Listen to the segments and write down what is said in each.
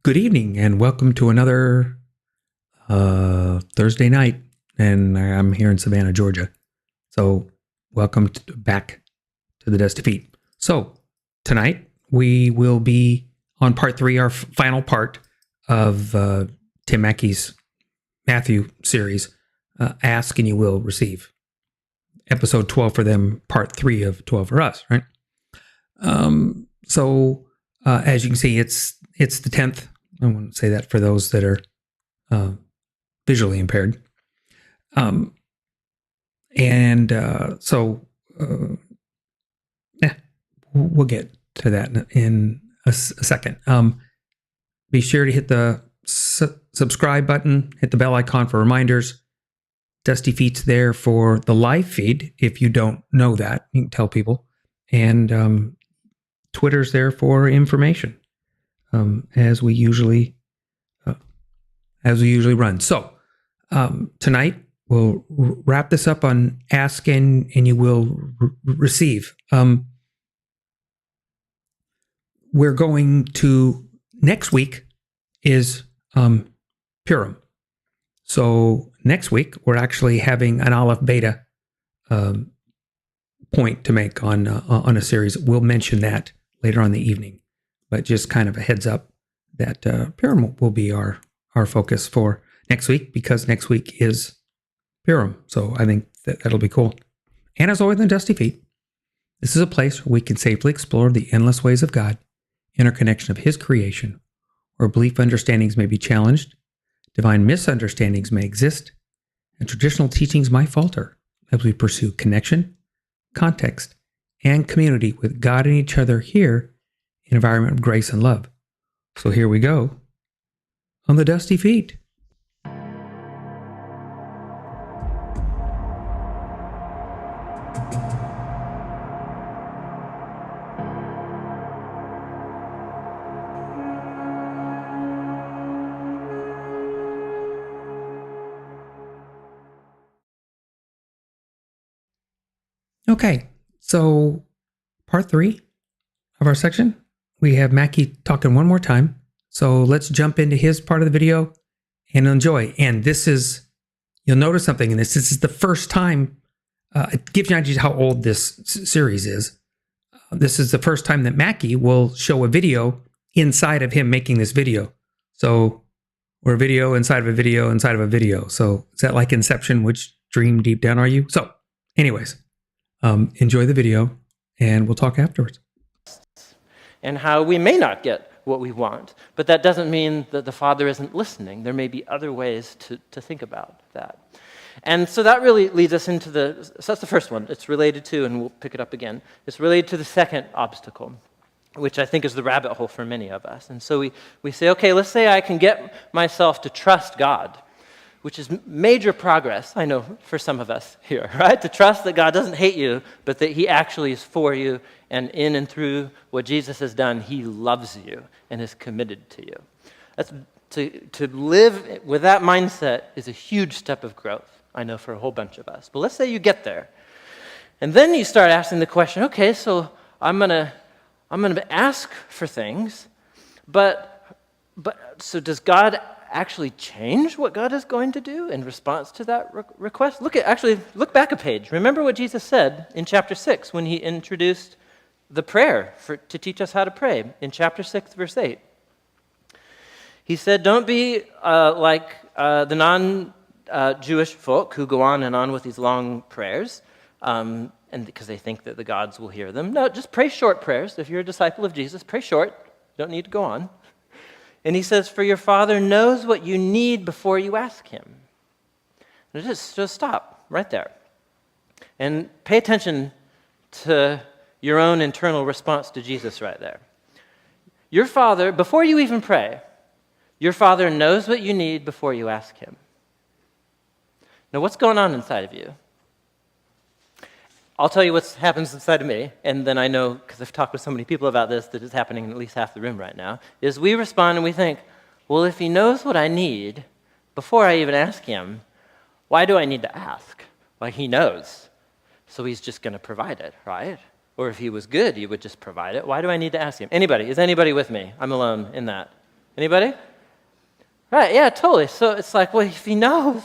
Good evening and welcome to another Thursday night. And I'm here in Savannah, Georgia. So welcome back to the Dusty Feet. So tonight we will be on part 3, our final part of Tim Mackie's Matthew series, Ask and You Will Receive. Episode 12 for them, part 3 of 12 for us, right? So as you can see, it's the 10th. I want to say that for those that are visually impaired. We'll get to that in a second. Be sure to hit the subscribe button, hit the bell icon for reminders. Dusty Feet's there for the live feed. If you don't know that, you can tell people. And Twitter's there for information, as we usually run. So tonight we'll wrap this up on Ask and You Will Receive. We're going to, next week is Purim. So next week we're actually having an Aleph Beta point to make on a series. We'll mention that later on in the evening, but just kind of a heads up that Purim will be our focus for next week, because next week is Purim. So I think that'll be cool. And as always, in the Dusty Feet, this is a place where we can safely explore the endless ways of God, interconnection of His creation, where belief understandings may be challenged, divine misunderstandings may exist, and traditional teachings might falter as we pursue connection, context, and community with God and each other here in an environment of grace and love. So here we go on the Dusty Feet. Okay, so part 3 of our section, we have Mackie talking one more time. So let's jump into his part of the video and enjoy. And this is, you'll notice something in this. This is the first time, it gives you an idea how old this series is. This is the first time that Mackie will show a video inside of him making this video. So we're a video inside of a video inside of a video. So is that like Inception? Which dream deep down are you? So anyways, enjoy the video and we'll talk afterwards. And how we may not get what we want, but that doesn't mean that the Father isn't listening. There may be other ways to think about that. And so that really leads us into so that's the first one. It's related to, and we'll pick it up again, it's related to the second obstacle, which I think is the rabbit hole for many of us. And so we say, okay, let's say I can get myself to trust God, which is major progress, I know, for some of us here, right? To trust that God doesn't hate you, but that He actually is for you, and in and through what Jesus has done, He loves you and is committed to you. That's, to live with that mindset is a huge step of growth, I know, for a whole bunch of us. But let's say you get there. And then you start asking the question, okay, so I'm gonna ask for things, but so does God actually change what God is going to do in response to that request? Look back a page. Remember what Jesus said in chapter 6 when He introduced the prayer to teach us how to pray in chapter 6, verse 8. He said, don't be like the non-Jewish folk who go on and on with these long prayers, and because they think that the gods will hear them. No, just pray short prayers. If you're a disciple of Jesus, pray short. Don't need to go on. And He says, for your Father knows what you need before you ask Him. And just stop right there. And pay attention to your own internal response to Jesus right there. Your Father, before you even pray, your Father knows what you need before you ask Him. Now, what's going on inside of you? I'll tell you what happens inside of me, and then I know, because I've talked with so many people about this, that it's happening in at least half the room right now, is we respond and we think, well, if He knows what I need before I even ask Him, why do I need to ask? Like, He knows, so He's just going to provide it, right? Or if He was good, He would just provide it. Why do I need to ask Him? Anybody? Is anybody with me? I'm alone in that. Anybody? Right, yeah, totally. So it's like, well, if he knows,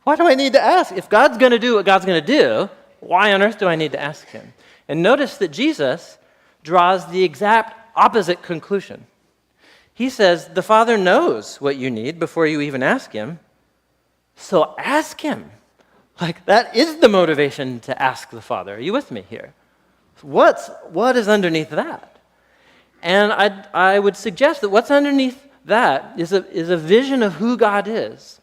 why do I need to ask? If God's going to do what God's going to do, why on earth do I need to ask him? And notice that Jesus draws the exact opposite conclusion. He says, the Father knows what you need before you even ask him, so ask him. Like, that is the motivation to ask the Father. Are you with me here? What is underneath that? And I would suggest that what's underneath that is a vision of who God is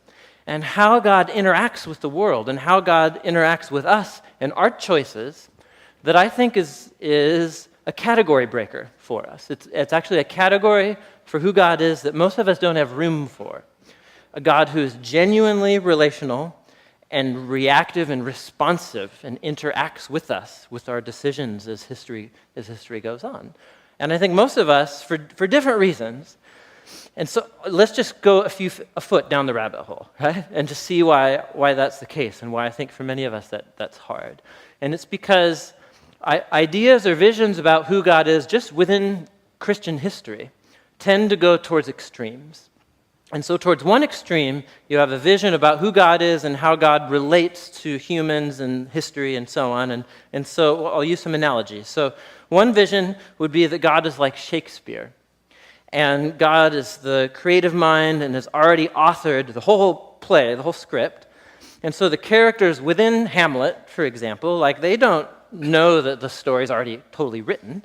and how God interacts with the world and how God interacts with us and our choices that I think is a category breaker for us. It's actually a category for who God is that most of us don't have room for. A God who is genuinely relational and reactive and responsive and interacts with us, with our decisions as history goes on. And I think most of us, for different reasons, and so let's just go a foot down the rabbit hole, right? And just see why that's the case and why I think for many of us that's hard. And it's because ideas or visions about who God is just within Christian history tend to go towards extremes. And so towards one extreme, you have a vision about who God is and how God relates to humans and history and so on. And so I'll use some analogies. So one vision would be that God is like Shakespeare. And God is the creative mind and has already authored the whole play, the whole script. And so the characters within Hamlet, for example, like they don't know that the story's already totally written,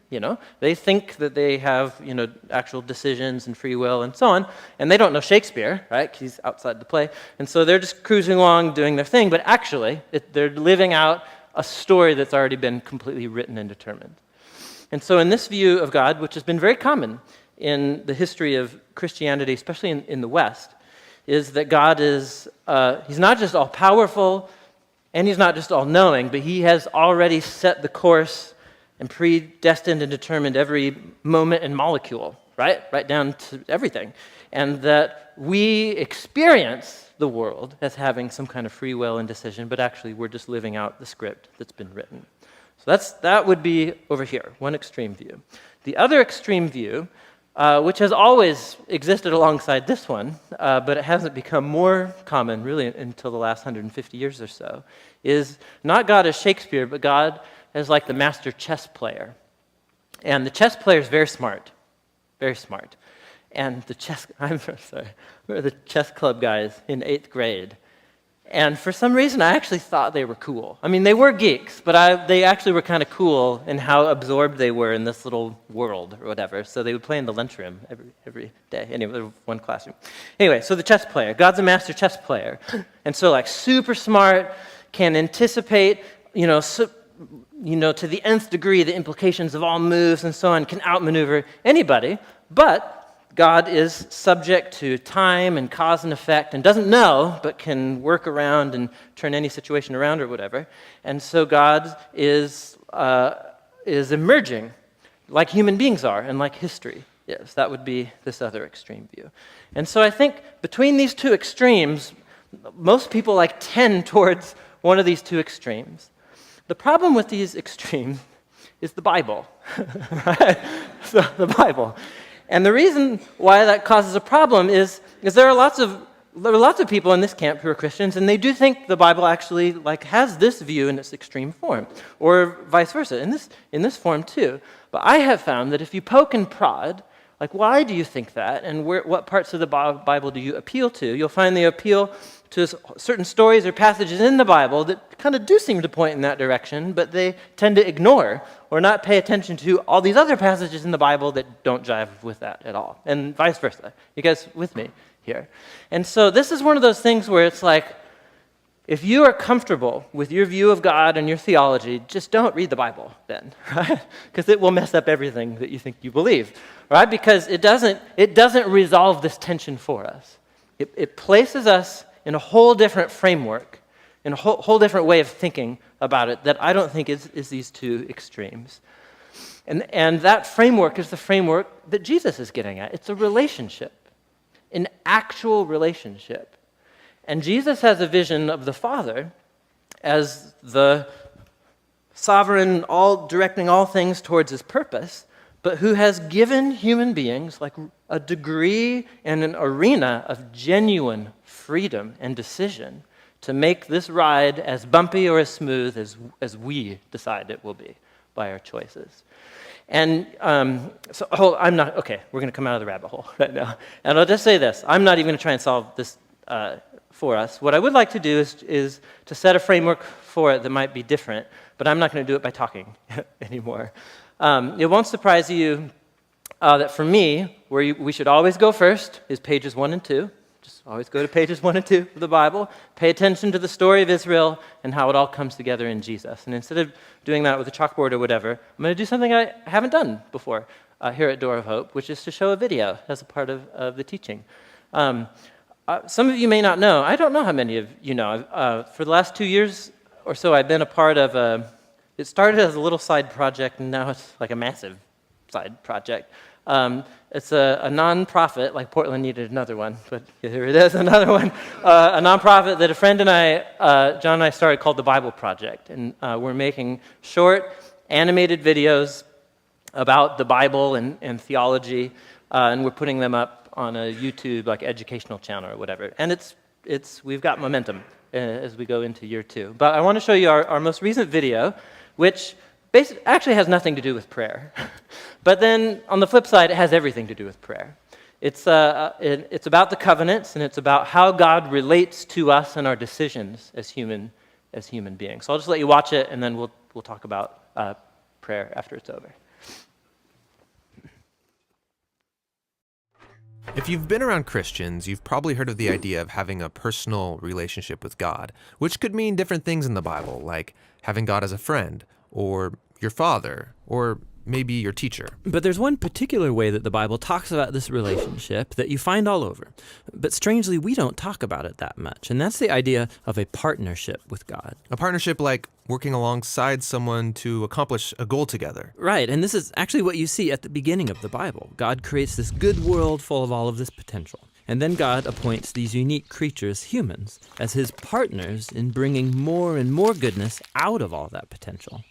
They think that they have, actual decisions and free will and so on, and they don't know Shakespeare, right? 'Cause he's outside the play. And so they're just cruising along doing their thing, but actually they're living out a story that's already been completely written and determined. And so in this view of God, which has been very common in the history of Christianity, especially in the West, is that God is, he's not just all-powerful, and he's not just all-knowing, but he has already set the course and predestined and determined every moment and molecule, right? Right down to everything. And that we experience the world as having some kind of free will and decision, but actually we're just living out the script that's been written. So that would be over here, one extreme view. The other extreme view, which has always existed alongside this one, but it hasn't become more common really until the last 150 years or so, is not God as Shakespeare, but God as like the master chess player. And the chess player is very smart, very smart. And I'm sorry, we were the chess club guys in 8th grade. And for some reason, I actually thought they were cool. I mean, they were geeks, but they actually were kind of cool in how absorbed they were in this little world or whatever. So they would play in the lunchroom every day. Anyway, there was one classroom. Anyway, so the chess player. God's a master chess player. And so, like, super smart, can anticipate, to the nth degree, the implications of all moves and so on, can outmaneuver anybody. But God is subject to time and cause and effect and doesn't know, but can work around and turn any situation around or whatever. And so God is emerging like human beings are and like history is. That would be this other extreme view. And so I think between these two extremes, most people tend towards one of these two extremes. The problem with these extremes is the Bible. Right? So the Bible. And the reason why that causes a problem is there are lots of people in this camp who are Christians, and they do think the Bible actually has this view in its extreme form, or vice versa, in this form too. But I have found that if you poke and prod, why do you think that, and what parts of the Bible do you appeal to, you'll find they appeal to certain stories or passages in the Bible that kind of do seem to point in that direction, but they tend to ignore or not pay attention to all these other passages in the Bible that don't jive with that at all, and vice versa. You guys with me here? And so this is one of those things where it's if you are comfortable with your view of God and your theology, just don't read the Bible then, right? Because it will mess up everything that you think you believe, right? Because it doesn't resolve this tension for us. It places us in a whole different framework, in a whole different way of thinking about it that I don't think is these two extremes. And that framework is the framework that Jesus is getting at. It's a relationship, an actual relationship. And Jesus has a vision of the Father as the sovereign, all directing all things towards his purpose, but who has given human beings like a degree and an arena of genuine freedom and decision to make this ride as bumpy or as smooth as we decide it will be by our choices. And okay, we're going to come out of the rabbit hole right now. And I'll just say this. I'm not even going to try and solve this for us. What I would like to do is to set a framework for it that might be different, but I'm not going to do it by talking anymore. It won't surprise you that for me, where we should always go first is pages 1 and 2. Just always go to pages 1 and 2 of the Bible. Pay attention to the story of Israel and how it all comes together in Jesus. And instead of doing that with a chalkboard or whatever, I'm going to do something I haven't done before here at Door of Hope, which is to show a video as a part of the teaching. Some of you may not know. I don't know how many of you know. For the last 2 years or so, I've been a part of it started as a little side project, and now it's like a massive side project. It's a nonprofit, like Portland needed another one, but here it is, another one. A nonprofit that a friend and I, John and I, started called the Bible Project. And we're making short, animated videos about the Bible and theology, and we're putting them up on a YouTube, like, educational channel or whatever. And we've got momentum as we go into year 2. But I want to show you our most recent video, which actually has nothing to do with prayer. But then, on the flip side, it has everything to do with prayer. It's about the covenants, and it's about how God relates to us and our decisions as human beings. So I'll just let you watch it, and then we'll talk about prayer after it's over. If you've been around Christians, you've probably heard of the idea of having a personal relationship with God, which could mean different things in the Bible, like having God as a friend, or your father, or maybe your teacher. But there's one particular way that the Bible talks about this relationship that you find all over. But strangely, we don't talk about it that much, and that's the idea of a partnership with God. A partnership like working alongside someone to accomplish a goal together. Right, and this is actually what you see at the beginning of the Bible. God creates this good world full of all of this potential. And then God appoints these unique creatures, humans, as his partners in bringing more and more goodness out of all that potential.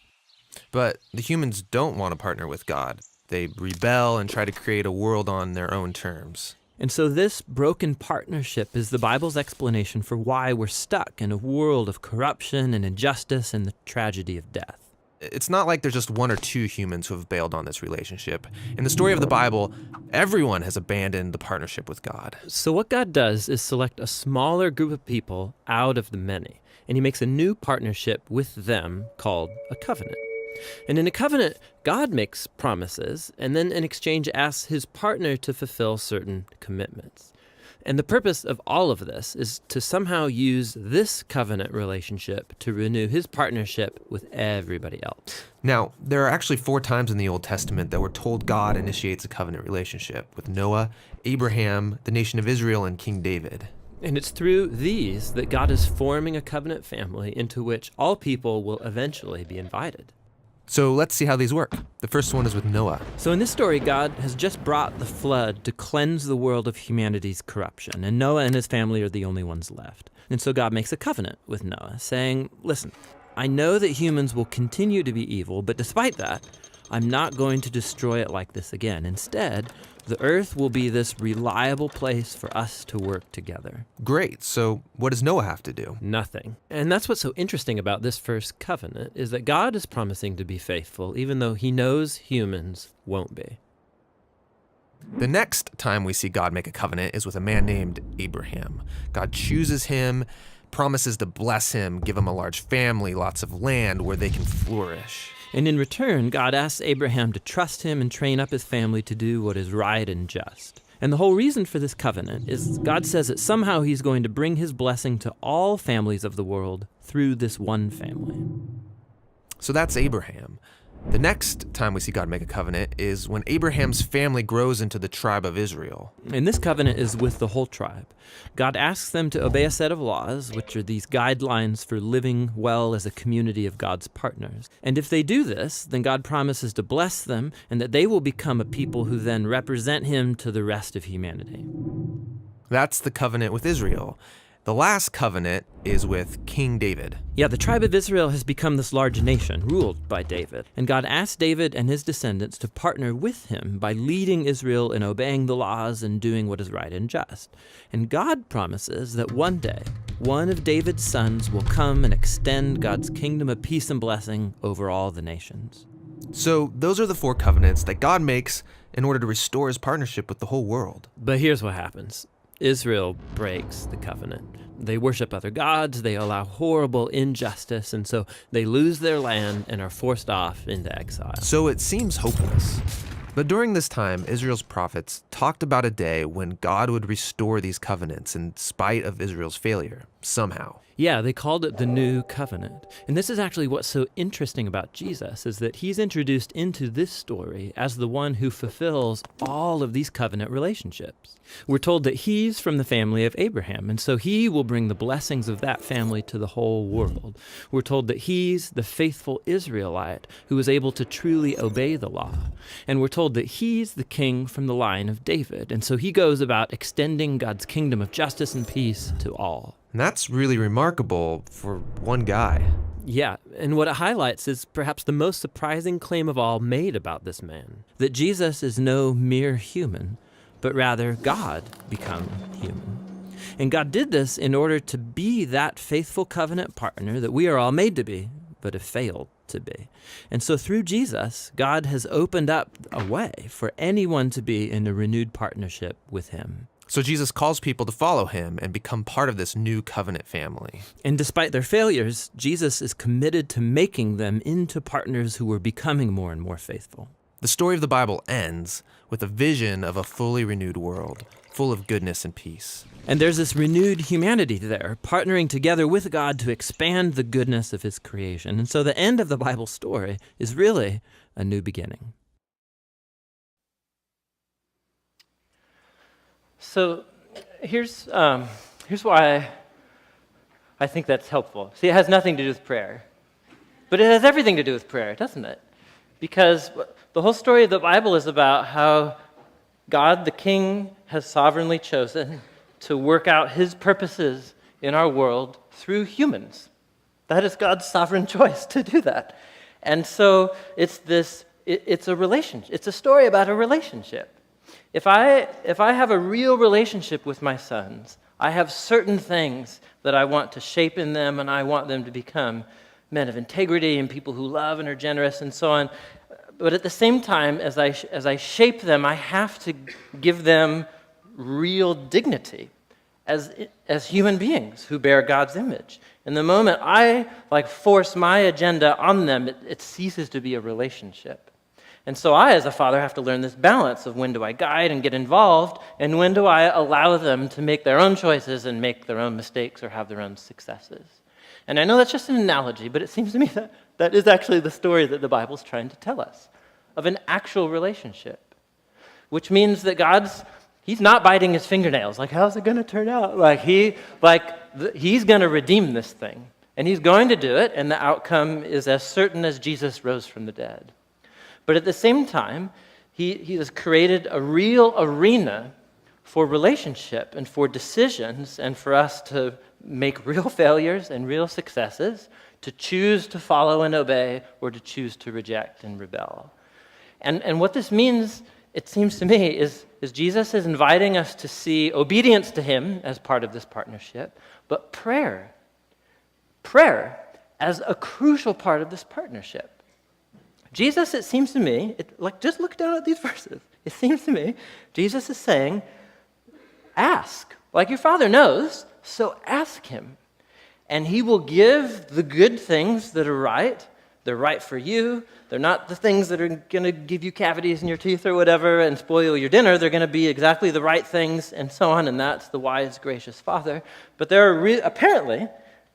But the humans don't want to partner with God. They rebel and try to create a world on their own terms. And so this broken partnership is the Bible's explanation for why we're stuck in a world of corruption and injustice and the tragedy of death. It's not like there's just 1 or 2 humans who have bailed on this relationship. In the story of the Bible, everyone has abandoned the partnership with God. So what God does is select a smaller group of people out of the many, and he makes a new partnership with them called a covenant. And in a covenant, God makes promises, and then in exchange asks his partner to fulfill certain commitments. And the purpose of all of this is to somehow use this covenant relationship to renew his partnership with everybody else. Now, there are actually 4 times in the Old Testament that we're told God initiates a covenant relationship with Noah, Abraham, the nation of Israel, and King David. And it's through these that God is forming a covenant family into which all people will eventually be invited. So let's see how these work. The first one is with Noah. So in this story, God has just brought the flood to cleanse the world of humanity's corruption, and Noah and his family are the only ones left. And so God makes a covenant with Noah, saying, listen, I know that humans will continue to be evil, but despite that, I'm not going to destroy it like this again. Instead, the earth will be this reliable place for us to work together. Great. So what does Noah have to do? Nothing. And that's what's so interesting about this first covenant, is that God is promising to be faithful, even though he knows humans won't be. The next time we see God make a covenant is with a man named Abraham. God chooses him, promises to bless him, give him a large family, lots of land where they can flourish. And in return, God asks Abraham to trust him and train up his family to do what is right and just. And the whole reason for this covenant is God says that somehow he's going to bring his blessing to all families of the world through this one family. So that's Abraham. The next time we see God make a covenant is when Abraham's family grows into the tribe of Israel. And this covenant is with the whole tribe. God asks them to obey a set of laws, which are these guidelines for living well as a community of God's partners. And if they do this, then God promises to bless them and that they will become a people who then represent him to the rest of humanity. That's the covenant with Israel. The last covenant is with King David. Yeah, the tribe of Israel has become this large nation ruled by David. And God asked David and his descendants to partner with him by leading Israel in obeying the laws and doing what is right and just. And God promises that one day, one of David's sons will come and extend God's kingdom of peace and blessing over all the nations. So those are the 4 covenants that God makes in order to restore his partnership with the whole world. But here's what happens. Israel breaks the covenant. They worship other gods, they allow horrible injustice, and so they lose their land and are forced off into exile. So it seems hopeless. But during this time, Israel's prophets talked about a day when God would restore these covenants in spite of Israel's failure, somehow. Yeah, they called it the New Covenant. And this is actually what's so interesting about Jesus, is that he's introduced into this story as the one who fulfills all of these covenant relationships. We're told that he's from the family of Abraham, and so he will bring the blessings of that family to the whole world. We're told that he's the faithful Israelite who was able to truly obey the law. And we're told that he's the king from the line of David, and so he goes about extending God's kingdom of justice and peace to all. And that's really remarkable for one guy. Yeah, and what it highlights is perhaps the most surprising claim of all made about this man, that Jesus is no mere human, but rather God become human. And God did this in order to be that faithful covenant partner that we are all made to be, but have failed to be. And so through Jesus, God has opened up a way for anyone to be in a renewed partnership with him. So Jesus calls people to follow him and become part of this new covenant family. And despite their failures, Jesus is committed to making them into partners who are becoming more and more faithful. The story of the Bible ends with a vision of a fully renewed world, full of goodness and peace. And there's this renewed humanity there, partnering together with God to expand the goodness of his creation. And so the end of the Bible story is really a new beginning. So here's why I think that's helpful. See, it has nothing to do with prayer, but it has everything to do with prayer, doesn't it? Because the whole story of the Bible is about how God, the King, has sovereignly chosen to work out his purposes in our world through humans. That is God's sovereign choice to do that. And so it's a relationship. It's a story about a relationship. If I have a real relationship with my sons, I have certain things that I want to shape in them, and I want them to become men of integrity and people who love and are generous and so on. But at the same time, as I shape them, I have to give them real dignity as human beings who bear God's image. And the moment I force my agenda on them, it ceases to be a relationship. And so I, as a father, have to learn this balance of when do I guide and get involved, and when do I allow them to make their own choices and make their own mistakes or have their own successes. And I know that's just an analogy, but it seems to me that is actually the story that the Bible's trying to tell us, of an actual relationship, which means that he's not biting his fingernails. How's it going to turn out? He's going to redeem this thing, and he's going to do it, and the outcome is as certain as Jesus rose from the dead. But at the same time, he has created a real arena for relationship and for decisions and for us to make real failures and real successes, to choose to follow and obey or to choose to reject and rebel. And what this means, it seems to me, is Jesus is inviting us to see obedience to him as part of this partnership, but prayer as a crucial part of this partnership. Jesus, it seems to me, just look down at these verses. It seems to me, Jesus is saying, ask. Like your Father knows, so ask him. And he will give the good things that are right. They're right for you. They're not the things that are going to give you cavities in your teeth or whatever and spoil your dinner. They're going to be exactly the right things and so on, and that's the wise, gracious Father. But there are apparently,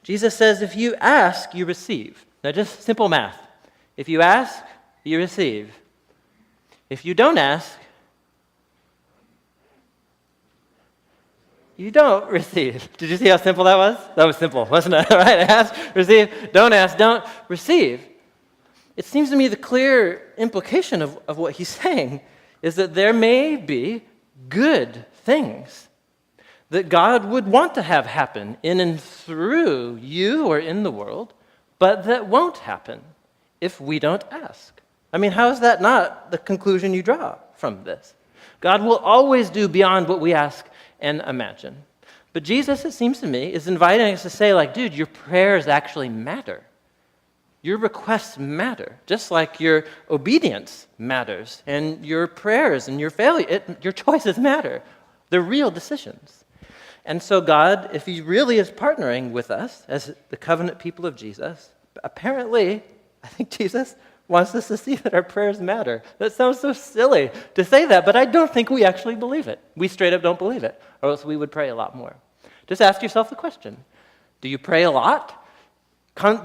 Jesus says, if you ask, you receive. Now, just simple math. If you ask, you receive. If you don't ask, you don't receive. Did you see how simple that was? That was simple, wasn't it? Right? Ask, receive, don't ask, don't receive. It seems to me the clear implication of what he's saying is that there may be good things that God would want to have happen in and through you or in the world, but that won't happen if we don't ask. I mean, how is that not the conclusion you draw from this? God will always do beyond what we ask and imagine. But Jesus, it seems to me, is inviting us to say, like, dude, your prayers actually matter. Your requests matter, just like your obedience matters, and your prayers and your failure, your choices matter. They're real decisions. And so God, if he really is partnering with us as the covenant people of Jesus, apparently, I think Jesus wants us to see that our prayers matter. That sounds so silly to say that, but I don't think we actually believe it. We straight up don't believe it, or else we would pray a lot more. Just ask yourself the question, do you pray a lot?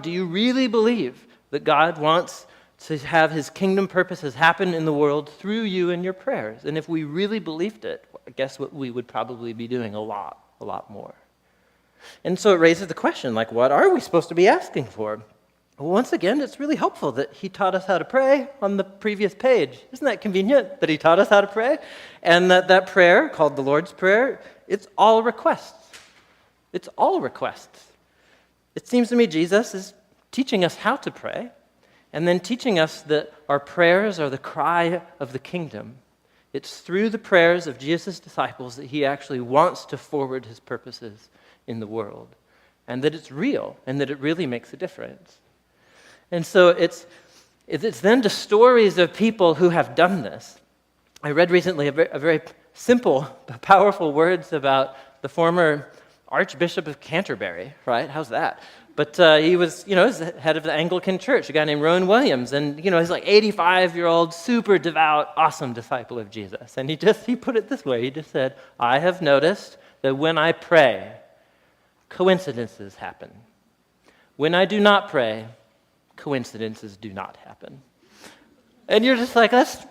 Do you really believe that God wants to have his kingdom purposes happen in the world through you and your prayers? And if we really believed it, guess what we would probably be doing a lot more. And so it raises the question, like, what are we supposed to be asking for? Well, once again, it's really helpful that he taught us how to pray on the previous page. Isn't that convenient that he taught us how to pray? And that prayer, called the Lord's Prayer, it's all requests. It's all requests. It seems to me Jesus is teaching us how to pray, and then teaching us that our prayers are the cry of the kingdom. It's through the prayers of Jesus' disciples that he actually wants to forward his purposes in the world, and that it's real, and that it really makes a difference. And so it's then the stories of people who have done this. I read recently a very simple but powerful words about the former Archbishop of Canterbury, right? How's that? But he was, he's the head of the Anglican Church, a guy named Rowan Williams, and, he's like 85-year-old, super devout, awesome disciple of Jesus. And he put it this way. He just said, I have noticed that when I pray, coincidences happen. When I do not pray, coincidences do not happen. And you're just like, that's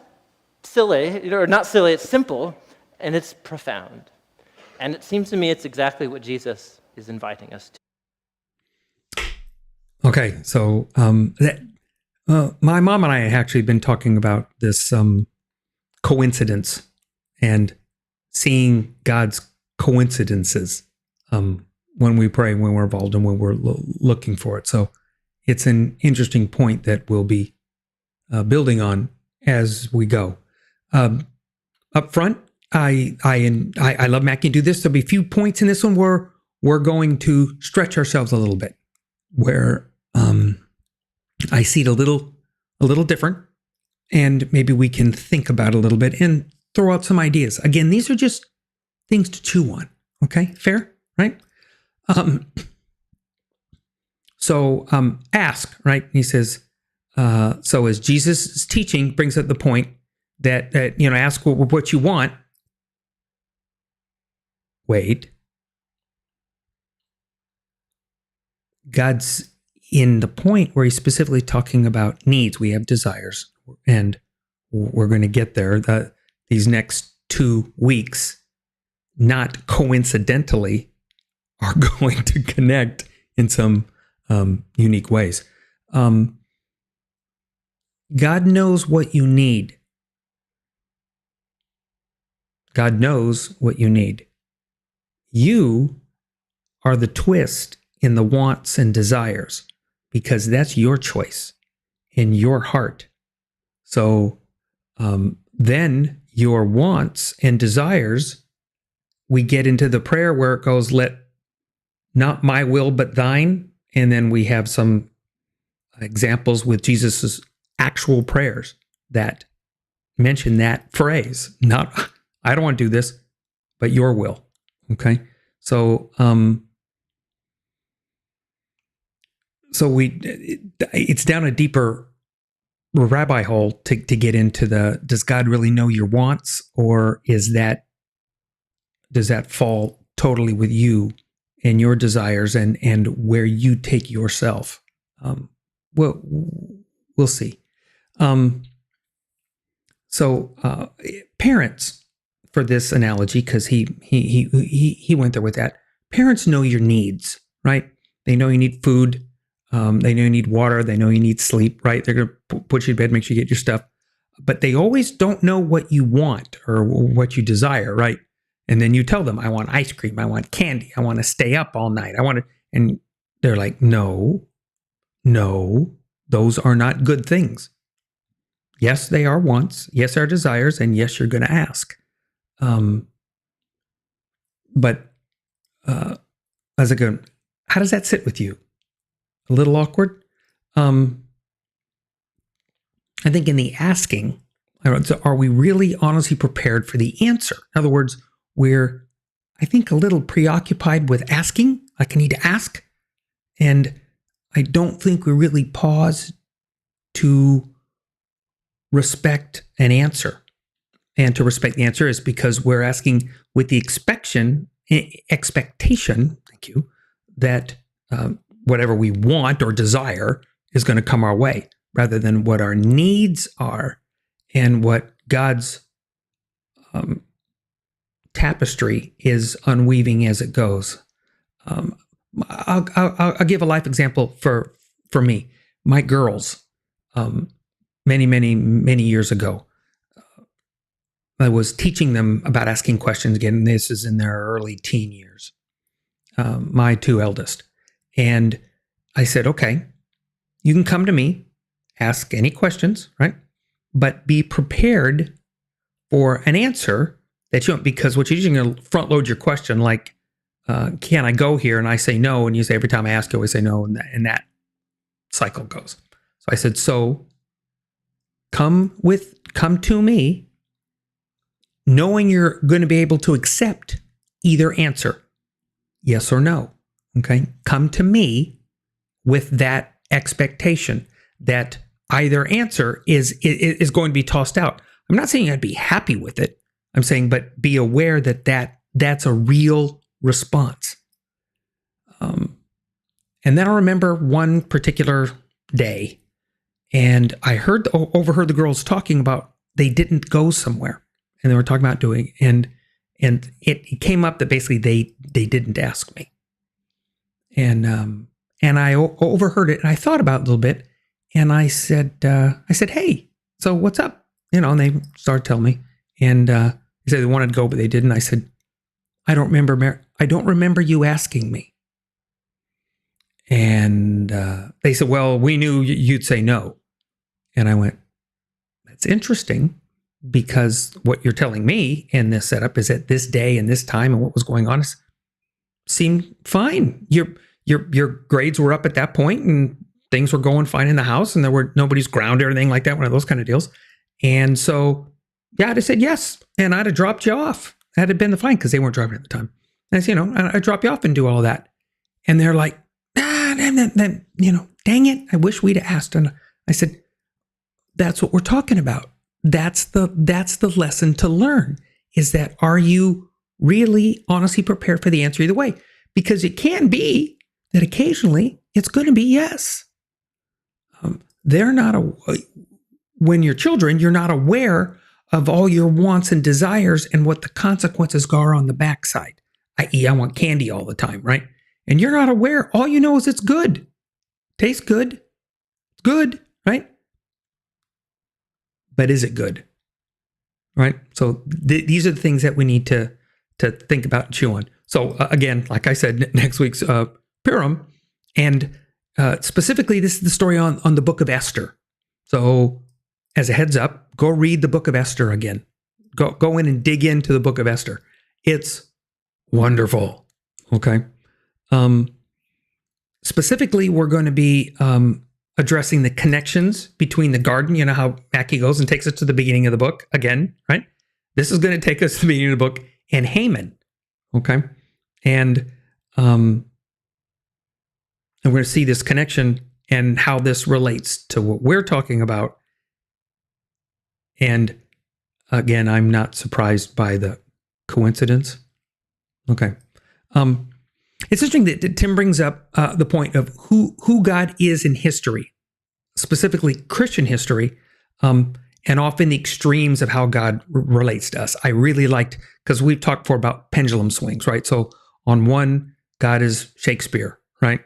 silly, or not silly, it's simple, and it's profound. And it seems to me it's exactly what Jesus is inviting us to. Okay, so my mom and I have actually been talking about this coincidence and seeing God's coincidences when we pray, when we're involved, and when we're looking for it. So it's an interesting point that we'll be building on as we go. Up front, I love Mackie do this. There'll be a few points in this one where we're going to stretch ourselves a little bit, where I see it a little different, and maybe we can think about it a little bit and throw out some ideas. Again, these are just things to chew on. Okay, fair, right? So ask, right? He says, so as Jesus' teaching brings up the point that ask what you want. Wait. God's in the point where he's specifically talking about needs. We have desires, and we're going to get there. These next 2 weeks, not coincidentally, are going to connect in some unique ways. God knows what you need. God knows what you need. You are the twist in the wants and desires, because that's your choice in your heart. So then your wants and desires, we get into the prayer where it goes, let not my will but thine. And then we have some examples with Jesus's actual prayers that mention that phrase, not I don't want to do this, but your will. Okay. So it's down a deeper rabbi hole to get into does God really know your wants, or does that fall totally with you and your desires and where you take yourself? We'll see. So parents, for this analogy, because he went there with that. Parents know your needs, right? They know you need food. They know you need water. They know you need sleep, right? They're going to put you to bed, make sure you get your stuff. But they always don't know what you want or what you desire, right? And then you tell them, I want ice cream, I want candy, I want to stay up all night, and they're like, no, those are not good things. Yes, they are wants, yes, are desires, and yes, you're going to ask. But as I go, how does that sit with you? A little awkward? I think in the asking, are we really honestly prepared for the answer? In other words, we're, I think, a little preoccupied with asking, like I need to ask. And I don't think we really pause to respect an answer. And to respect the answer is because we're asking with the expectation, thank you, that whatever we want or desire is going to come our way, rather than what our needs are and what God's tapestry is unweaving as it goes. I'll give a life example for me. My girls, many years ago, I was teaching them about asking questions again. And this is in their early teen years, my two eldest. And I said, okay, you can come to me, ask any questions, right? But be prepared for an answer that you don't, because what you're usually going to front load your question, like, can I go here? And I say no. And you say, every time I ask, you always say no. And that cycle goes. So I said, so come to me, knowing you're going to be able to accept either answer, yes or no. Okay. Come to me with that expectation that either answer is going to be tossed out. I'm not saying I'd be happy with it. I'm saying, but be aware that's a real response. And then I remember one particular day, and I overheard the girls talking about they didn't go somewhere, and they were talking about doing, and it came up that basically they didn't ask me, and I overheard it, and I thought about it a little bit, and I said, hey, so what's up? And they started telling me, and they said they wanted to go, but they didn't. I said, I don't remember you asking me. And they said, well, we knew you'd say no. And I went, that's interesting, because what you're telling me in this setup is at this day and this time and what was going on seemed fine. Your grades were up at that point and things were going fine in the house, and nobody's grounded or anything like that, one of those kind of deals. And so, yeah, I'd have said yes, and I'd have dropped you off. That had been fine, because they weren't driving at the time. And I said, I'd drop you off and do all of that. And they're like, dang it, I wish we'd asked. And I said, that's what we're talking about. That's the lesson to learn, is that, are you really honestly prepared for the answer either way? Because it can be that occasionally it's going to be yes. When you're children, you're not aware of all your wants and desires and what the consequences are on the backside. I.e., I want candy all the time, right? And you're not aware. All you know is it's good. Tastes good. It's good, right? But is it good? Right? So these are the things that we need to think about and chew on. So again, like I said, next week's Purim, and specifically, this is the story on the book of Esther. So as a heads up, go read the book of Esther again. Go in and dig into the book of Esther. It's wonderful. Okay. Specifically, we're going to be addressing the connections between the garden. You know how Mackie goes and takes us to the beginning of the book again, right? This is going to take us to the beginning of the book, and Haman. Okay. And we're going to see this connection and how this relates to what we're talking about. And again, I'm not surprised by the coincidence. Okay. It's interesting that Tim brings up the point of who God is in history, specifically Christian history, and often the extremes of how God relates to us. I really liked, because we've talked before about pendulum swings, right? So on one, God is Shakespeare, right?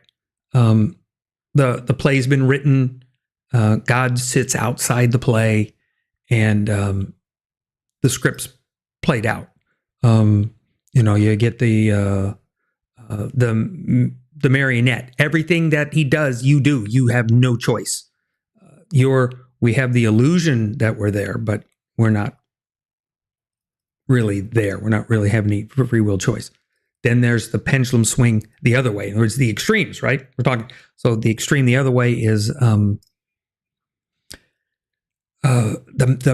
The play's been written, God sits outside the play, and the script's played out. You get the marionette. Everything that he does, you do. You have no choice. We have the illusion that we're there, but we're not really there. We're not really having any free will choice. Then there's the pendulum swing the other way. In other words, the extremes, right? We're talking. So the extreme the other way is the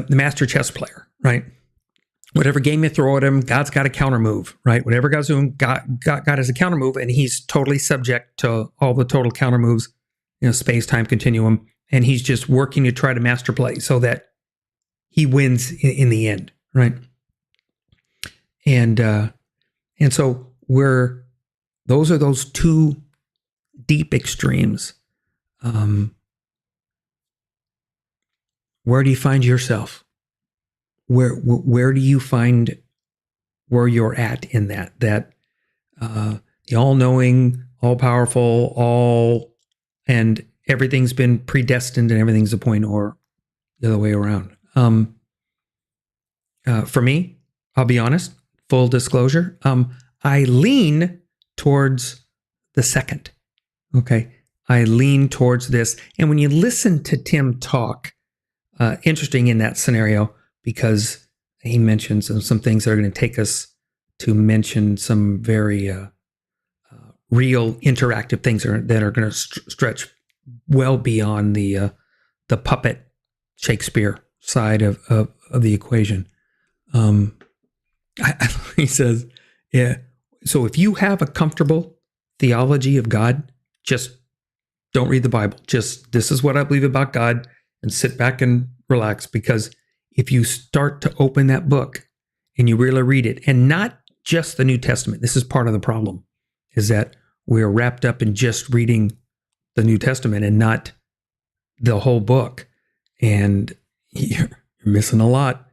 master chess player, right? Whatever game you throw at him, God's got a counter move, right? Whatever God's doing, God has a counter move, and he's totally subject to all the total counter moves, space-time continuum, and he's just working to try to master play so that he wins in the end, right? And so those are those two deep extremes. Where do you find yourself? Where do you find where you're at in that the all-knowing, all-powerful, and everything's been predestined and everything's a point, or the other way around? For me, I'll be honest, full disclosure, I lean towards the second. Okay, I lean towards this, and when you listen to Tim talk, interesting in that scenario, because he mentions some things that are going to take us to mention some very real interactive things that are going to stretch well beyond the puppet Shakespeare side of the equation. He says, yeah. So if you have a comfortable theology of God, just don't read the Bible. Just, this is what I believe about God, and sit back and relax, because if you start to open that book and you really read it, and not just the New Testament, this is part of the problem, is that we're wrapped up in just reading the New Testament and not the whole book. And you're missing a lot,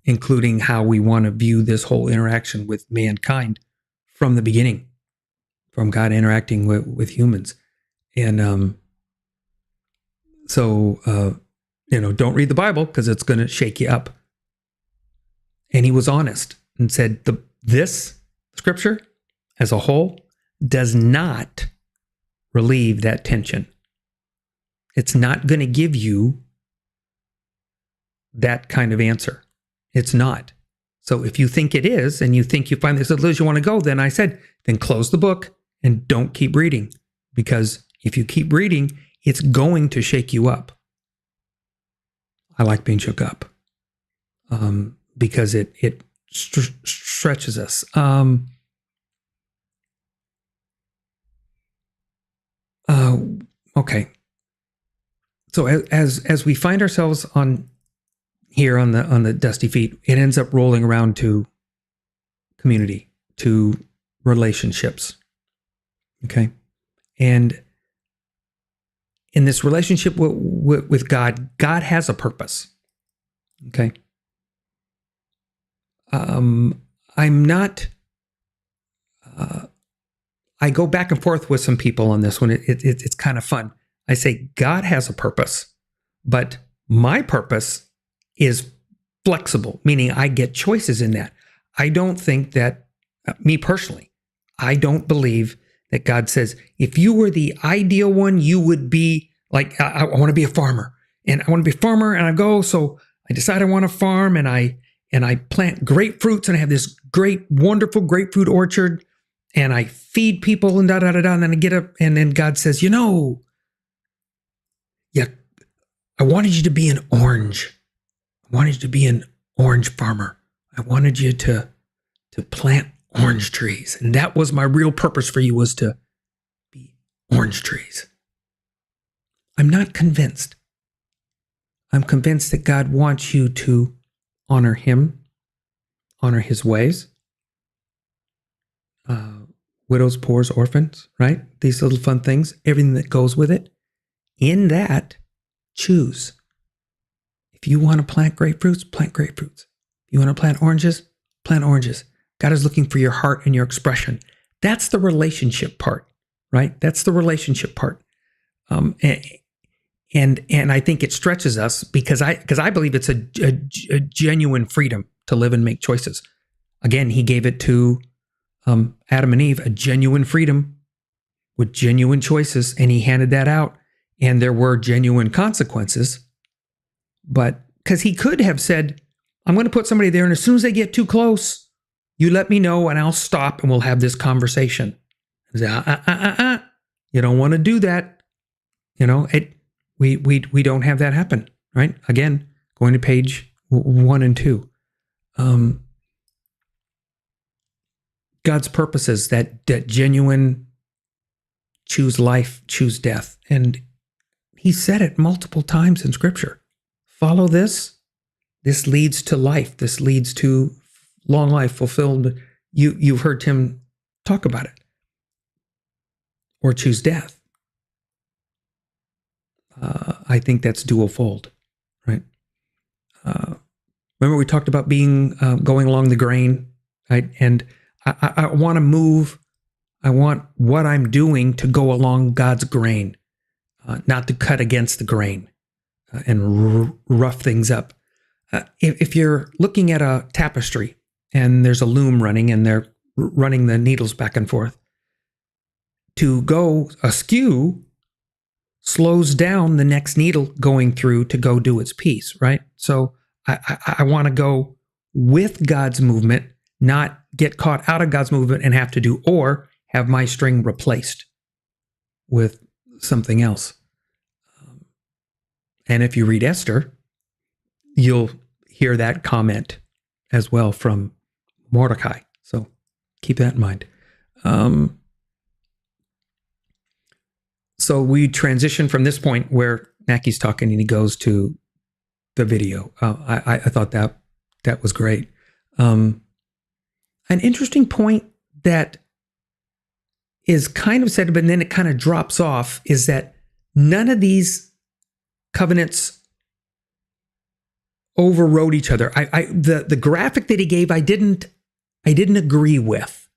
including how we want to view this whole interaction with mankind from the beginning, from God interacting with humans. And don't read the Bible because it's going to shake you up. And he was honest and said, this scripture as a whole does not relieve that tension. It's not going to give you that kind of answer. It's not. So if you think it is, and you think you find this as you want to go, then I said, then close the book and don't keep reading. Because if you keep reading, it's going to shake you up. I like being shook up because it stretches us. Okay. So as we find ourselves on the Dusty Feet, it ends up rolling around to community, to relationships. Okay, and in this relationship with God, God has a purpose. Okay. I'm not. I go back and forth with some people on this one. It's kind of fun. I say God has a purpose, but my purpose is flexible, meaning I get choices in that. I don't think that, me personally, I don't believe that God says, if you were the ideal one, you would be like, I want to be a farmer, and I want to be a farmer, and so I decide I want to farm, and I plant grapefruits, and I have this great, wonderful grapefruit orchard, and I feed people, and and then I get up, and then God says, I wanted you to be an orange. I wanted you to be an orange farmer. I wanted you to plant orange trees. And that was my real purpose for you, was to be orange trees. I'm not convinced. I'm convinced that God wants you to honor him, honor his ways. Widows, poors, orphans, right? These little fun things, everything that goes with it. In that, choose. If you want to plant grapefruits, plant grapefruits. If you want to plant oranges, plant oranges. God is looking for your heart and your expression. That's the relationship part, right? That's the relationship part. And I think it stretches us because I believe it's a genuine freedom to live and make choices. Again, he gave it to Adam and Eve, a genuine freedom with genuine choices, and he handed that out, and there were genuine consequences. But because he could have said, I'm going to put somebody there, and as soon as they get too close, you let me know, and I'll stop, and we'll have this conversation. Say, you don't want to do that. We don't have that happen, right? Again, going to page 1 and 2. God's purposes, that genuine choose life, choose death. And he said it multiple times in Scripture. Follow this. This leads to life. This leads to long life, fulfilled. You've heard Tim talk about it. Or choose death. I think that's dual fold, right? Remember we talked about being going along the grain, right? And I want to move. I want what I'm doing to go along God's grain, not to cut against the grain and rough things up. If you're looking at a tapestry and there's a loom running and they're running the needles back and forth, to go askew slows down the next needle going through to go do its piece, right? So I want to go with God's movement, not get caught out of God's movement and have to do, or have my string replaced with something else. And if you read Esther, you'll hear that comment as well from Mordecai. So keep that in mind. So we transition from this point where Mackie's talking and he goes to the video. I thought that was great. An interesting point that is kind of said, but then it kind of drops off, is that none of these covenants overrode each other. The graphic that he gave, I didn't agree with.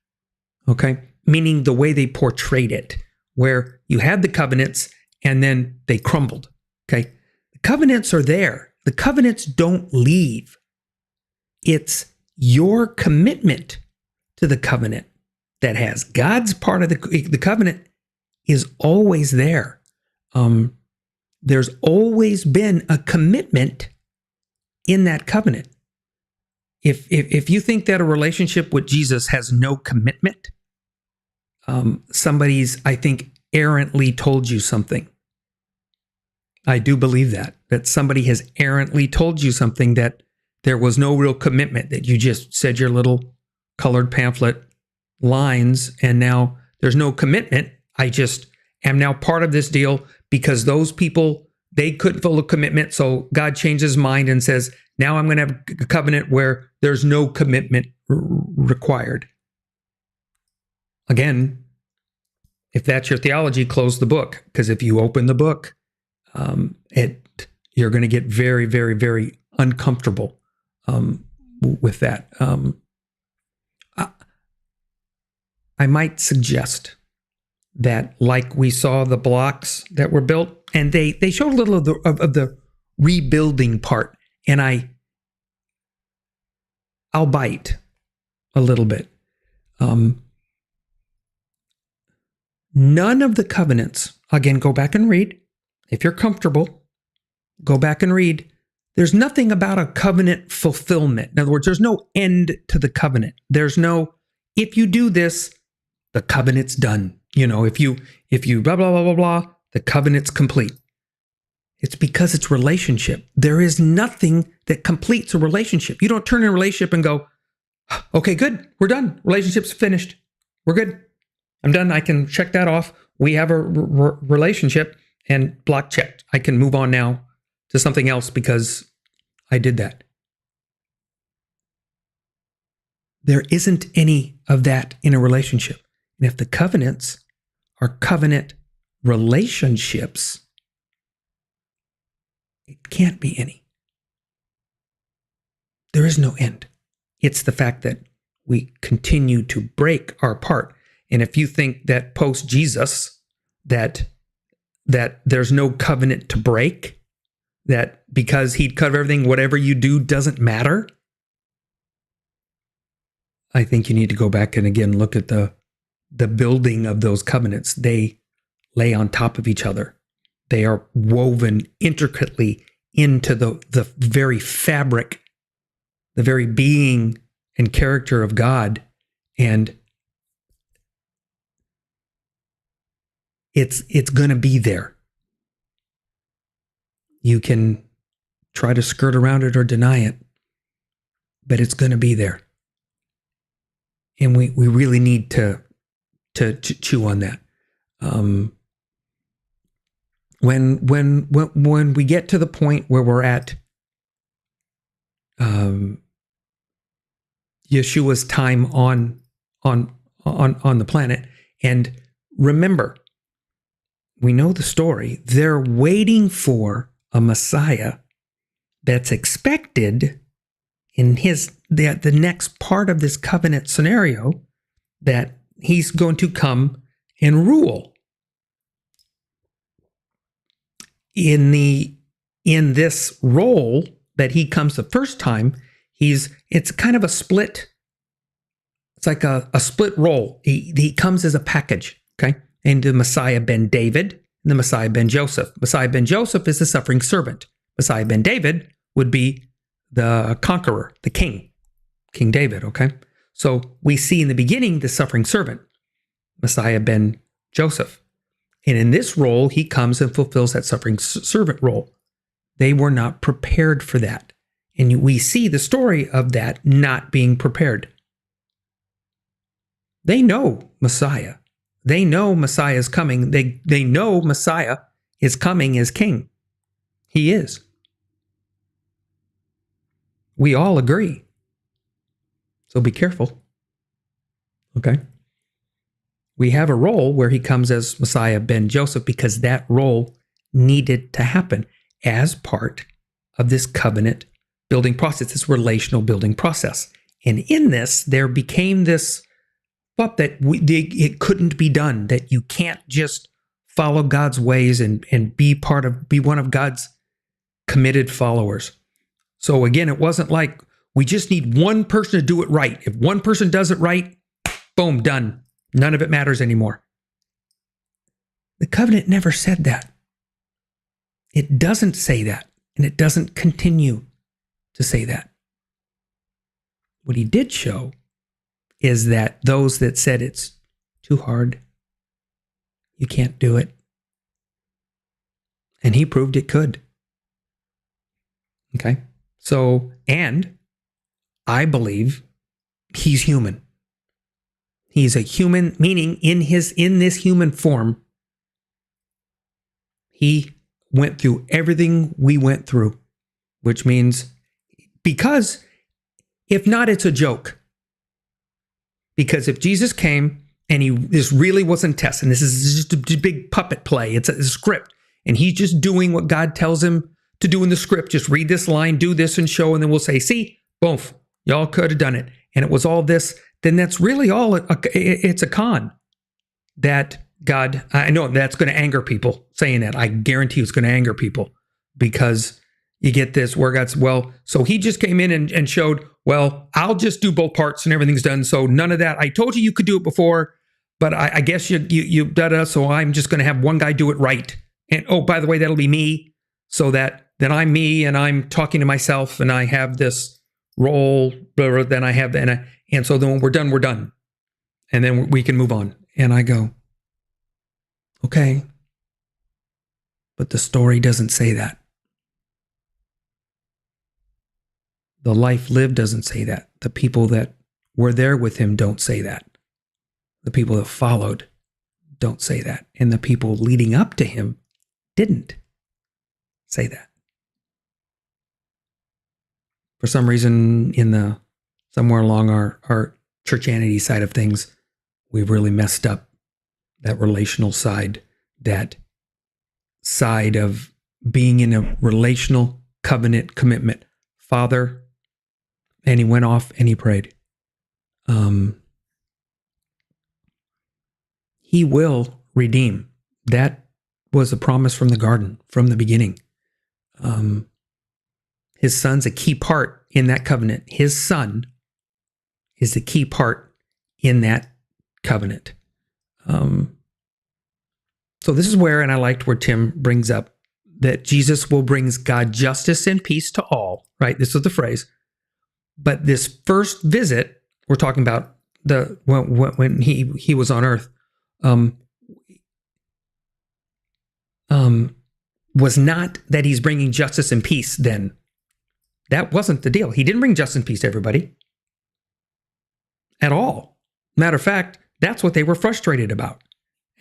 Okay, meaning the way they portrayed it, where you had the covenants and then they crumbled. Okay, the covenants are there. The covenants don't leave. It's your commitment to the covenant that has God's part of the covenant is always there. There's always been a commitment in that covenant. If you think that a relationship with Jesus has no commitment, somebody's, I think, errantly told you something. I do believe that somebody has errantly told you something, that there was no real commitment, that you just said your little colored pamphlet lines and now there's no commitment. I just am now part of this deal because those people, they couldn't fulfill a commitment. So God changes his mind and says, now I'm going to have a covenant where there's no commitment required. Again, if that's your theology, close the book. Because if you open the book, you're going to get very, very, very uncomfortable with that. I might suggest that, like we saw the blocks that were built, and they showed a little of the rebuilding part, and I'll bite a little bit. None of the covenants, again, go back and read. If you're comfortable, go back and read. There's nothing about a covenant fulfillment. In other words, there's no end to the covenant. There's no, if you do this, the covenant's done. If you blah, blah, blah, blah, blah, the covenant's complete. It's because it's relationship. There is nothing that completes a relationship. You don't turn in a relationship and go, okay, good, we're done. Relationship's finished. We're good. I'm done. I can check that off. We have a relationship and block checked. I can move on now to something else because I did that. There isn't any of that in a relationship. And if the covenants are covenant relationships, it can't be any. There is no end. It's the fact that we continue to break our part. And if you think that post Jesus, that there's no covenant to break, that because he'd cover everything, whatever you do doesn't matter, I think you need to go back and again look at the building of those covenants. They lay on top of each other. They are woven intricately into the very fabric, the very being and character of God. And it's going to be there. You can try to skirt around it or deny it, but it's going to be there. And we really need to chew on that. When we get to the point where we're at Yeshua's time on the planet, and remember, we know the story. They're waiting for a Messiah that's expected in the next part of this covenant scenario, that he's going to come and rule. In this role that he comes the first time, it's kind of a split. It's like a split role. He comes as a package, okay? And the Messiah ben David and the Messiah ben Joseph. Messiah ben Joseph is the suffering servant. Messiah ben David would be the conqueror, the king, King David, okay? So we see in the beginning the suffering servant, Messiah ben Joseph. And in this role, he comes and fulfills that suffering servant role. They were not prepared for that. And we see the story of that not being prepared. They know Messiah. They know Messiah is coming. They know Messiah is coming as king. He is. We all agree. So be careful. Okay? We have a role where he comes as Messiah ben Joseph because that role needed to happen as part of this covenant building process, this relational building process. And in this, there became this thought that it couldn't be done, that you can't just follow God's ways and be one of God's committed followers. So again, it wasn't like we just need one person to do it right. If one person does it right, boom, done. None of it matters anymore. The covenant never said that. It doesn't say that, and it doesn't continue to say that. What he did show is that those that said it's too hard, you can't do it, and he proved it could. Okay? So, and I believe he's human. He's a human, meaning in this human form, he went through everything we went through, which means, because if not, it's a joke. Because if Jesus came and this really wasn't test, and this is just a big puppet play, it's a script, and he's just doing what God tells him to do in the script, just read this line, do this and show, and then we'll say, see, boom, y'all could have done it. And it was all this, then that's really all, it's a con that God, I know that's going to anger people saying that. I guarantee it's going to anger people, because you get this where God's, well, so he just came in and showed, well, I'll just do both parts and everything's done. So none of that. I told you could do it before, but I guess you da-da, so I'm just going to have one guy do it right. And oh, by the way, that'll be me, so that then I'm me and I'm talking to myself and I have this role, then I have, and so then when we're done, we're done. And then we can move on. And I go, okay, but the story doesn't say that. The life lived doesn't say that. The people that were there with him don't say that. The people that followed don't say that. And the people leading up to him didn't say that. For some reason, somewhere along our churchianity side of things, we've really messed up that relational side, that side of being in a relational covenant commitment. Father, and he went off and he prayed. He will redeem. That was a promise from the garden, from the beginning. His son's a key part in that covenant. His son is the key part in that covenant. So this is where, and I liked where Tim brings up that Jesus will bring God justice and peace to all, right? This is the phrase. But this first visit, we're talking about when he was on earth, was not that he's bringing justice and peace then. That wasn't the deal. He didn't bring justice and peace to everybody at all. Matter of fact, that's what they were frustrated about.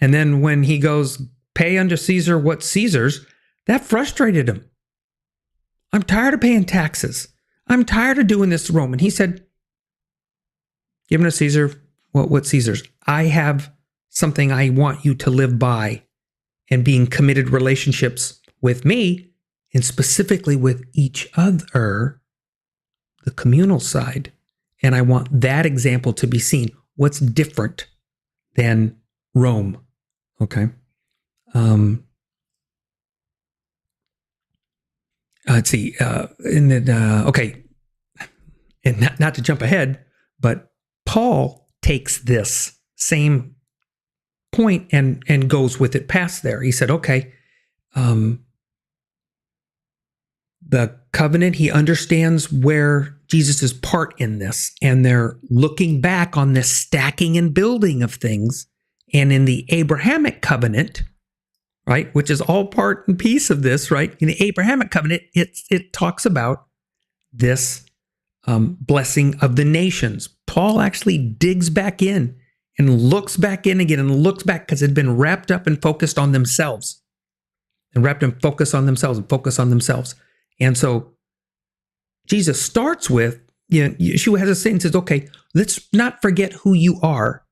And then when he goes, pay unto Caesar what's Caesar's, that frustrated him. I'm tired of paying taxes. I'm tired of doing this to Rome. And he said, give unto Caesar what's Caesar's. I have something I want you to live by, and being committed relationships with me, and specifically with each other, the communal side. And I want that example to be seen. What's different than Rome? Okay. Let's see. Okay. And not to jump ahead, but Paul takes this same point and goes with it past there. He said, okay, the covenant, he understands where Jesus' part in this, and they're looking back on this stacking and building of things. And in the Abrahamic covenant, right, which is all part and piece of this, right? In the Abrahamic covenant, it talks about this blessing of the nations. Paul actually digs back in and looks back in again and looks back because it had been wrapped up and focused on themselves. And wrapped and focused on themselves and focused on themselves. And so Jesus starts with, Yeshua has a saying, says, okay, let's not forget who you are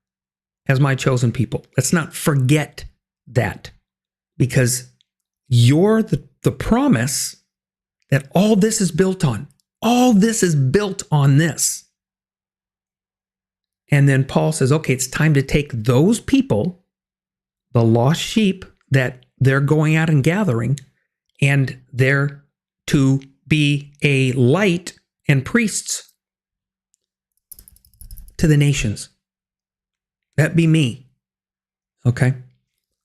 as my chosen people. Let's not forget that, because you're the promise that all this is built on. All this is built on this. And then Paul says, okay, it's time to take those people, the lost sheep that they're going out and gathering, and they're to be a light and priests to the nations. That be me. Okay?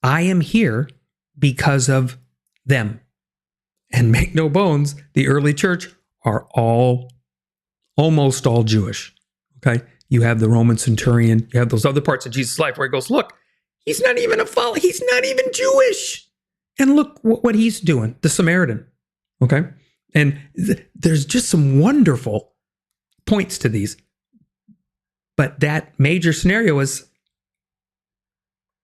I am here because of them. And make no bones, the early church are almost all Jewish. Okay? You have the Roman centurion. You have those other parts of Jesus' life where he goes, look, he's not even a follower. He's not even Jewish. And look what he's doing, the Samaritan. Okay? And there's just some wonderful points to these. But that major scenario is,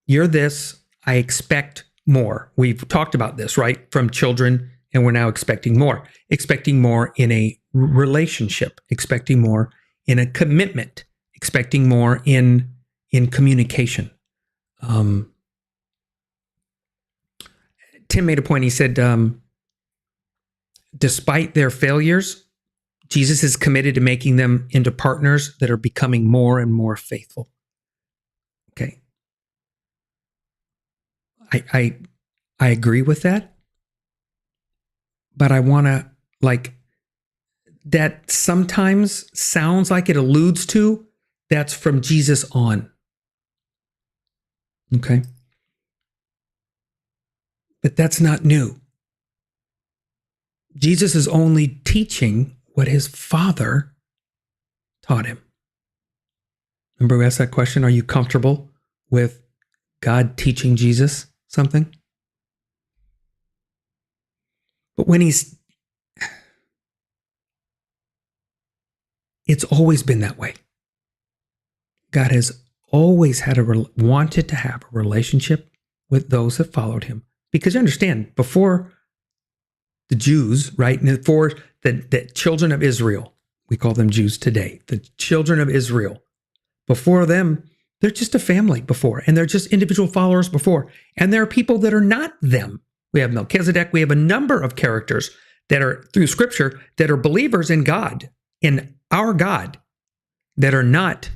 you're this, I expect more. We've talked about this, right? From children, and we're now expecting more. Expecting more in a relationship. Expecting more in a commitment. Expecting more in communication. Tim made a point. He said, despite their failures, Jesus is committed to making them into partners that are becoming more and more faithful. Okay. I agree with that, but I want to, that sometimes sounds like it alludes to that's from Jesus on. Okay. But that's not new. Jesus is only teaching what his Father taught him. Remember we asked that question, are you comfortable with God teaching Jesus something? But when it's always been that way. God has always wanted to have a relationship with those that followed him. Because you understand, before the Jews, right, and for the children of Israel, we call them Jews today, the children of Israel, before them, they're just a family before, and they're just individual followers before. And there are people that are not them. We have Melchizedek, we have a number of characters that are, through Scripture, that are believers in God, in our God, that are not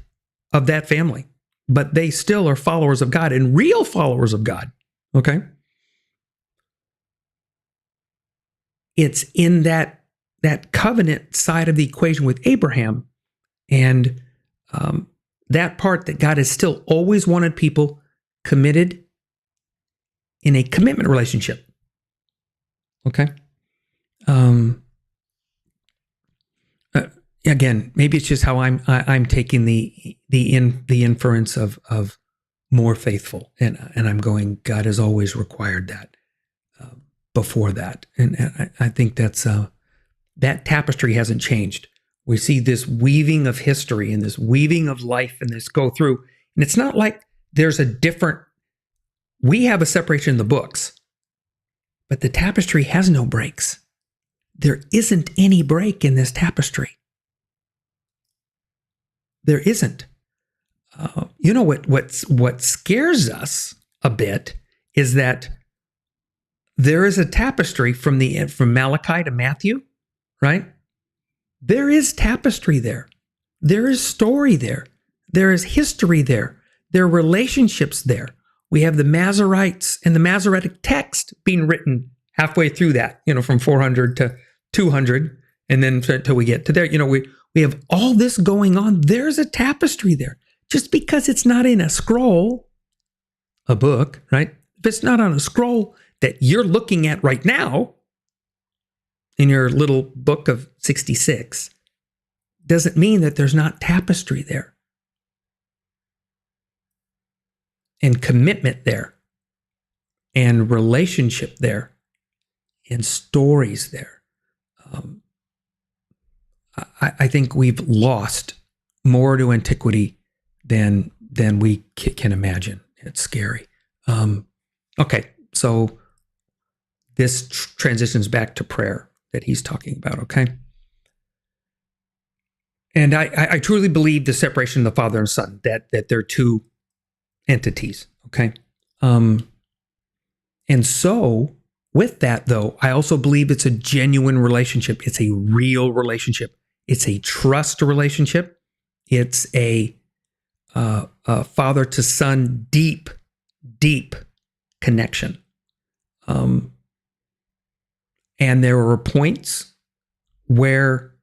of that family, but they still are followers of God and real followers of God, okay? It's in that covenant side of the equation with Abraham and that part that God has still always wanted people committed in a commitment relationship. Okay. Again, maybe it's just how I'm taking the inference of more faithful, and I'm going, God has always required that before that, and I think that's that tapestry hasn't changed. We see this weaving of history and this weaving of life and this go through, and it's not like there's a different. We have a separation in the books, but the tapestry has no breaks. There isn't any break in this tapestry. There isn't. You know what scares us a bit is that there is a tapestry from Malachi to Matthew, right? There is tapestry there. There is story there. There is history there. There are relationships there. We have the Masoretes and the Masoretic text being written halfway through that, from 400 to 200, and then until we get to there. We have all this going on. There's a tapestry there. Just because it's not in a scroll, a book, right? If it's not on a scroll that you're looking at right now in your little book of 66, doesn't mean that there's not tapestry there and commitment there and relationship there and stories there. I think we've lost more to antiquity than we can imagine. It's scary. Okay, so this transitions back to prayer that he's talking about, okay? And I truly believe the separation of the Father and Son, that they're two entities, okay? And so with that, though, I also believe it's a genuine relationship. It's a real relationship. It's a trust relationship. It's a father to son, deep connection. And there were points where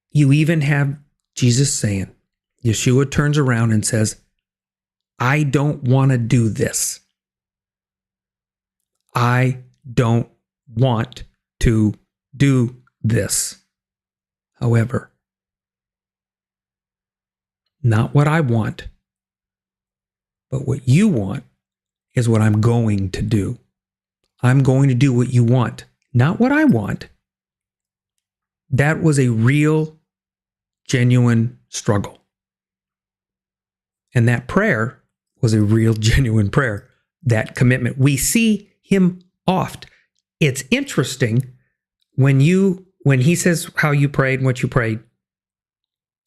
you even have Jesus saying, Yeshua turns around and says, I don't want to do this. I don't want to do this. However, not what I want, but what you want is what I'm going to do. I'm going to do what you want, not what I want. That was a real, genuine struggle. And that prayer was a real, genuine prayer. That commitment. We see him oft. It's interesting when he says how you prayed and what you prayed,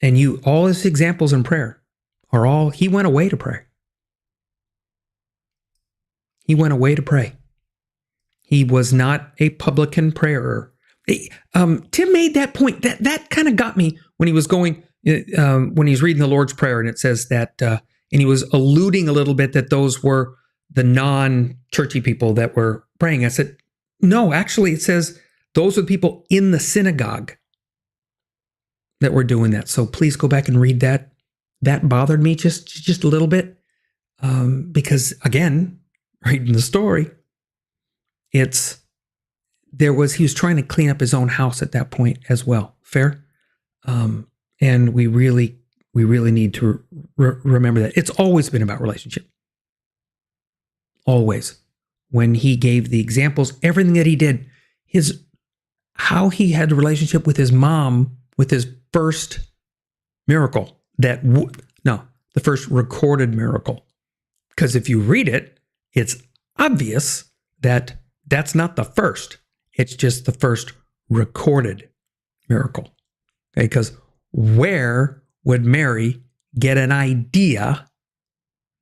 and all his examples in prayer are all, he went away to pray. He went away to pray. He was not a publican prayer. Tim made that point. That kind of got me when he was going, when he's reading the Lord's Prayer, and it says that, and he was alluding a little bit that those were the non-churchy people that were praying. I said, no, actually it says those are the people in the synagogue that were doing that. So please go back and read that. That bothered me just a little bit. Because again, reading the story, he was trying to clean up his own house at that point as well. Fair? And we really need to remember that. It's always been about relationship. Always. When he gave the examples, everything that he did, how he had a relationship with his mom, with his first miracle, the first recorded miracle. Because if you read it, it's obvious that that's not the first. It's just the first recorded miracle. Okay, because where would Mary get an idea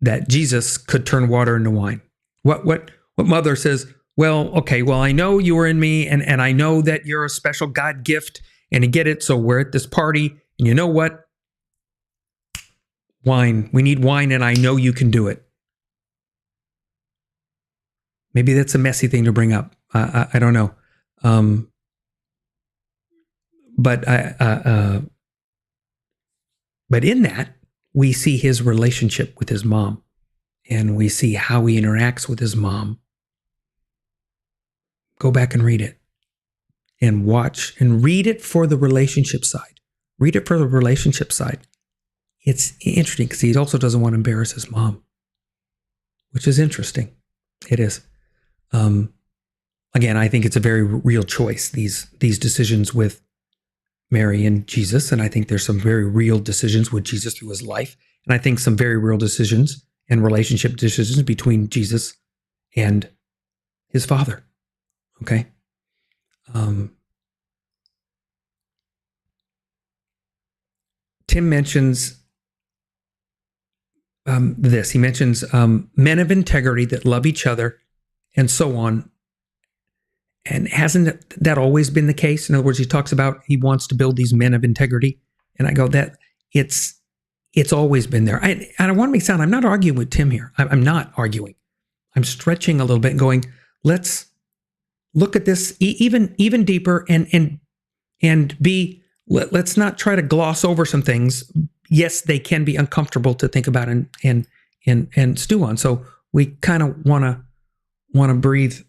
that Jesus could turn water into wine? What mother says, I know you were in me, and I know that you're a special God gift, and I get it, so we're at this party, and you know what? Wine. We need wine, and I know you can do it. Maybe that's a messy thing to bring up. I don't know. But But in that, we see his relationship with his mom, and we see how he interacts with his mom. Go back and read it and watch and read it for the relationship side. Read it for the relationship side. It's interesting because he also doesn't want to embarrass his mom, which is interesting. It is. Again, I think it's a very real choice, these decisions with Mary and Jesus. And I think there's some very real decisions with Jesus through his life. And I think some very real decisions and relationship decisions between Jesus and his father. Okay. Tim mentions this. He mentions men of integrity that love each other and so on. And hasn't that always been the case? In other words, he talks about he wants to build these men of integrity. And I go, that it's always been there. And I want to make it sound, I'm not arguing with Tim here. I'm not arguing. I'm stretching a little bit and going, let's look at this even deeper and let's not try to gloss over some things. Yes, they can be uncomfortable to think about and stew on. So we kind of want to breathe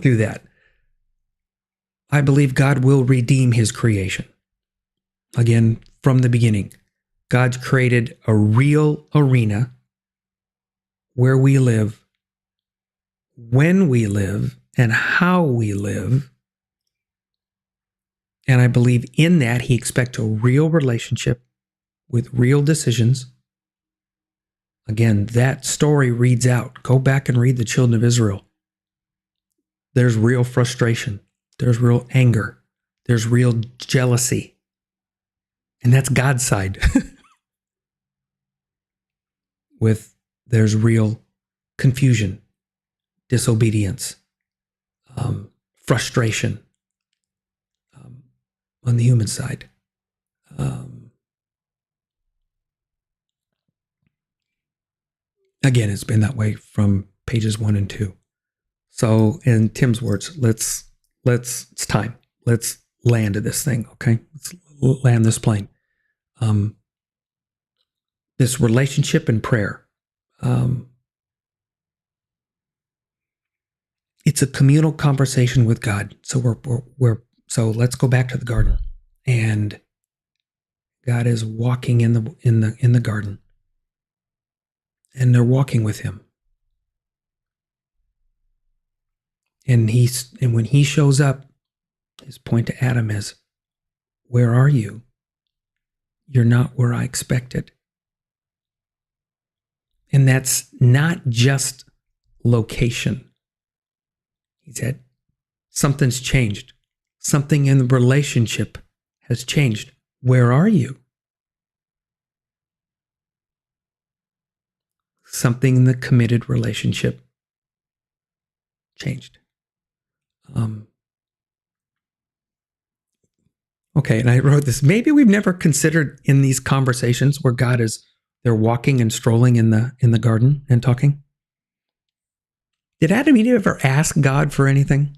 through that. I believe God will redeem his creation. Again, from the beginning, God's created a real arena where we live, when we live, and how we live. And I believe in that he expects a real relationship with real decisions. Again, that story reads out. Go back and read the children of Israel. There's real frustration. There's real anger. There's real jealousy. And that's God's side. There's real confusion, disobedience, frustration on the human side. Again, it's been that way from pages 1 and 2. So, in Tim's words, it's time. Let's land this thing, okay? Let's land this plane. This relationship and prayer. It's a communal conversation with God. So so let's go back to the garden, and God is walking in the garden, and they're walking with him. And when he shows up, his point to Adam is, where are you? You're not where I expected. And that's not just location. He said, something's changed. Something in the relationship has changed. Where are you? Something in the committed relationship changed. Okay, and I wrote this. Maybe we've never considered in these conversations where they're walking and strolling in the garden and talking. Did Adam and Eve ever ask God for anything?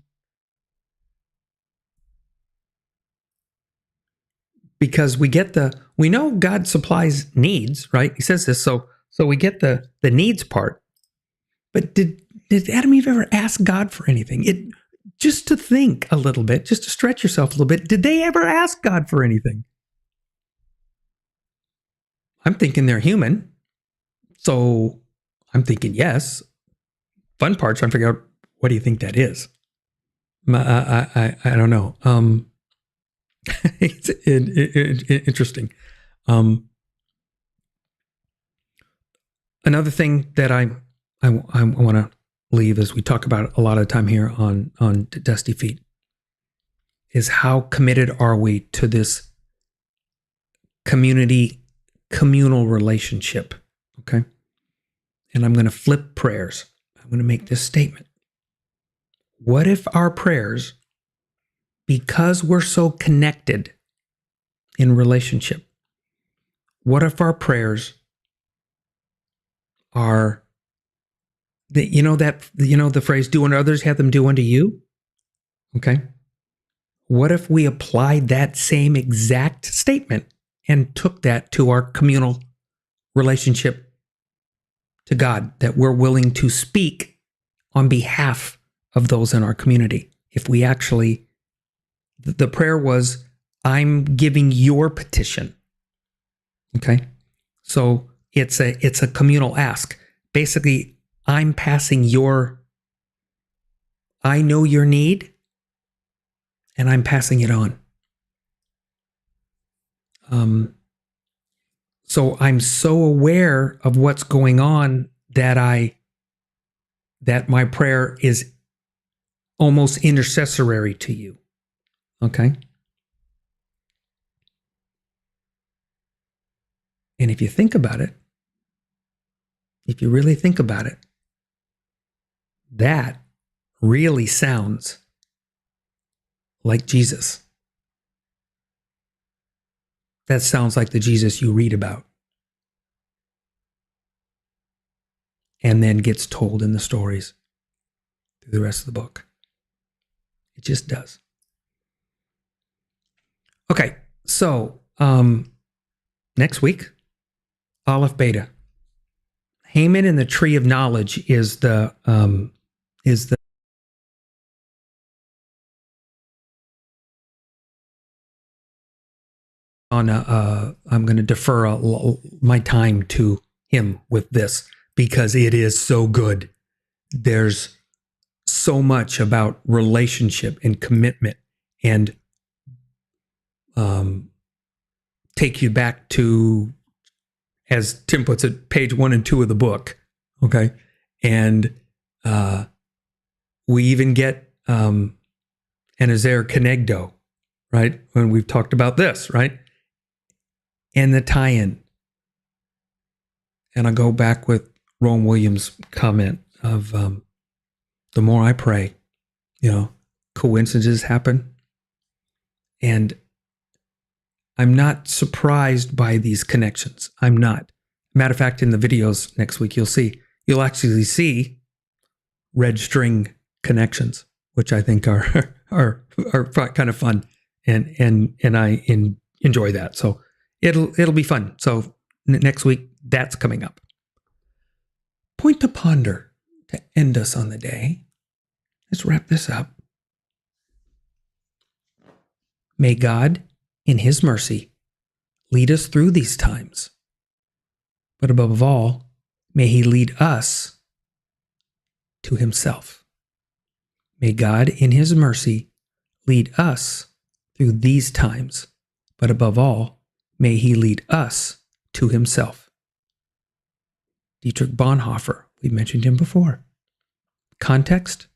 Because we know God supplies needs, right? He says this, so we get the needs part. But did Adam and Eve ever ask God for anything? Just to think a little bit, just to stretch yourself a little bit, did they ever ask God for anything? I'm thinking they're human, so I'm thinking yes. Fun part, trying to figure out, what do you think that is? I don't know. It's interesting. Another thing that I want to leave, as we talk about a lot of the time here on Dusty Feet, is how committed are we to this communal relationship, okay? And I'm going to flip prayers. I'm going to make this statement. What if our prayers, because we're so connected in relationship, what if our prayers are the phrase, do unto others, have them do unto you? Okay. What if we applied that same exact statement and took that to our communal relationship to God, that we're willing to speak on behalf of those in our community. If we actually, the prayer was, I'm giving your petition. Okay? So it's a communal ask. Basically, I'm passing I know your need, and I'm passing it on. So I'm so aware of what's going on that my prayer is almost intercessory to you. Okay? And if you think about it, if you really think about it, that really sounds like Jesus. That sounds like the Jesus you read about and then gets told in the stories through the rest of the book. It just does. Okay, so next week, Aleph Beta. Haman and the Tree of Knowledge is the on I'm going to defer my time to him with this because it is so good. There's so much about relationship and commitment and take you back to, as Tim puts it, page 1 and 2 of the book. Okay. And we even get Enezer Kenegdo, right? When we've talked about this, right? And the tie-in. And I go back with Rowan Williams' comment of the more I pray, coincidences happen. And I'm not surprised by these connections. I'm not. Matter of fact, in the videos next week, you'll actually see red string connections, which I think are kind of fun, and I enjoy that. So it'll be fun. So next week, that's coming up. Point to ponder to end us on the day. Let's wrap this up. May God, in His mercy, lead us through these times. But above all, may He lead us to Himself. May God, in His mercy, lead us through these times. But above all, may He lead us to Himself. Dietrich Bonhoeffer, we mentioned him before. Context,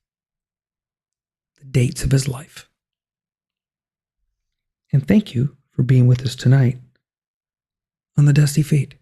the dates of his life. And thank you for being with us tonight on The Dusty Feet.